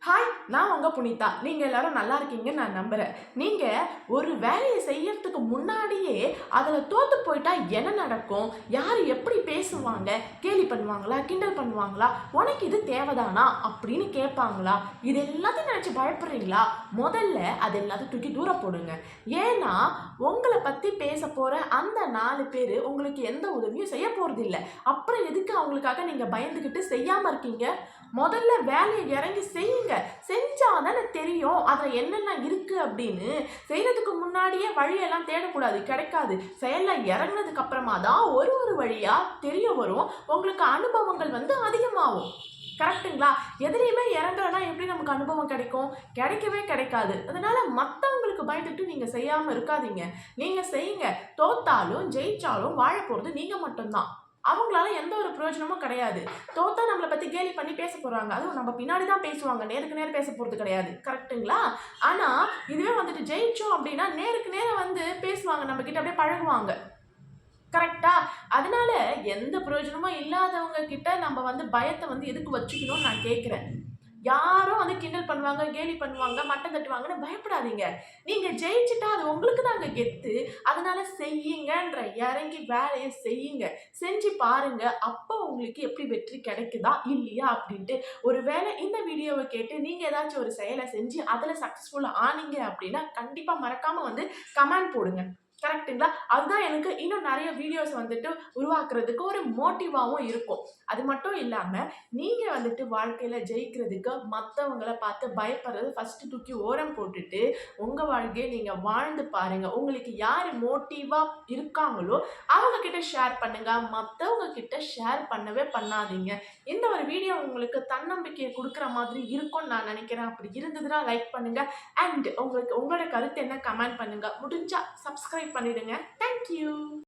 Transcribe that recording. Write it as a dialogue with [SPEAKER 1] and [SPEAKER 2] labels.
[SPEAKER 1] Hi, நான் உங்க புனிதா. நீங்க எல்லாரும் நல்லா இருக்கீங்கன்னு நான் நம்புறேன். நீங்க ஒரு வேலையை செய்யறதுக்கு முன்னாடியே அதுல தோத்து போயிட்டா என்ன நடக்கும், யார் எப்படி பேசுவாங்க, கேலி பண்ணுவாங்களா, கிண்டல் பண்ணுவாங்களா, உனக்கு இது தேவைதானா அப்படின்னு கேட்பாங்களா, இது எல்லாத்தையும் நினைச்சு பயப்படுறீங்களா? முதல்ல அது எல்லாத்தையும் தூக்கி தூர போடுங்க. ஏன்னா உங்களை பத்தி பேச போற அந்த 4 பேர் உங்களுக்கு எந்த உதவியும் செய்ய போறது இல்லை. அப்புறம் எதுக்கு அவங்களுக்காக நீங்க பயந்துகிட்டு செய்யாம இருக்கீங்க? முதல்ல வேலையை இறங்கி செய்யுங்க. செஞ்சாதானே தெரியும் அதில் என்னென்ன இருக்கு அப்படின்னு. செய்யறதுக்கு முன்னாடியே வழியெல்லாம் தேடக்கூடாது, கிடைக்காது. செயல்ல இறங்கினதுக்கு அப்புறமா தான் ஒரு ஒரு வழியா தெரிய வரும். உங்களுக்கு அனுபவங்கள் அதிகமாகும். கரெக்டுங்களா? எதிரையுமே இறங்குறனா எப்படி நமக்கு அனுபவம் கிடைக்கும்? கிடைக்கவே கிடைக்காது. அதனால மற்றவங்களுக்கு பயந்துட்டு நீங்க செய்யாம இருக்காதீங்க. நீங்க செய்யுங்க. தோத்தாலும் ஜெயிச்சாலும் வாழ போறது நீங்க மட்டும்தான். அவங்களால எந்த ஒரு பிரயோஜனமும் கிடையாது. தோத்தா நம்மளை பத்தி கேலி பண்ணி பேச போறாங்க. அதுவும் நம்ம பின்னாடி தான் பேசுவாங்க, நேருக்கு நேரம் பேச போறது கிடையாது. கரெக்டுங்களா? ஆனா இதுவே ஜெயிச்சோம் அப்படின்னா நேருக்கு நேரம் பேசுவாங்க, நம்ம கிட்ட அப்படியே பழகுவாங்க. கரெக்டா? அதனால எந்த பிரயோஜனமும் இல்லாதவங்க கிட்ட நம்ம பயத்தை எதுக்கு வச்சுக்கணும்னு நான் கேட்கிறேன். யாரும் கிண்டல் பண்ணுவாங்க, கேலி பண்ணுவாங்க, மட்டம் தட்டுவாங்கன்னு பயப்படாதீங்க. நீங்க ஜெயிச்சுட்டா அது உங்களுக்கு தாங்க கெத்து. அதனால செய்யுங்கன்ற இறங்கி வேலையை செய்யுங்க. செஞ்சு பாருங்க. அப்போ உங்களுக்கு எப்படி வெற்றி கிடைக்குதா இல்லையா அப்படின்ட்டு. ஒருவேளை இந்த வீடியோவை கேட்டு நீங்க ஏதாச்சும் ஒரு செயலை செஞ்சு அதுல சக்சஸ்ஃபுல்லா ஆனீங்க அப்படின்னா கண்டிப்பா மறக்காம கமெண்ட் போடுங்க. கரெக்ட்டுங்களா? அதுதான் எனக்கு இன்னும் நிறைய வீடியோஸ் உருவாக்குறதுக்கு ஒரு மோட்டிவாவும் இருக்கும். அது மட்டும் இல்லாம நீங்க வாழ்க்கையில ஜெயிக்கிறதுக்கு மத்தவங்கள பார்த்து பயப்படுறது ஃபர்ஸ்ட் தூக்கி ஓரம் போட்டுட்டு உங்க வாழ்க்கையை நீங்க வாழ்ந்து பாருங்க. உங்களுக்கு யார் மோட்டிவா இருக்காங்களோ அவங்க கிட்ட ஷேர் பண்ணுங்க. மத்தவங்க கிட்ட ஷேர் பண்ணவே பண்ணாதீங்க. இந்த ஒரு வீடியோ உங்களுக்கு தன்னம்பிக்கையை கொடுக்குற மாதிரி இருக்கும்னு நான் நினைக்கிறேன். அப்படி இருந்ததுன்னா லைக் பண்ணுங்க. அண்ட் உங்களோட கருத்து என்ன கமெண்ட் பண்ணுங்க. முடிஞ்சா சப்ஸ்கிரைப் பண்ணிடுங்க. தேங்க்யூ.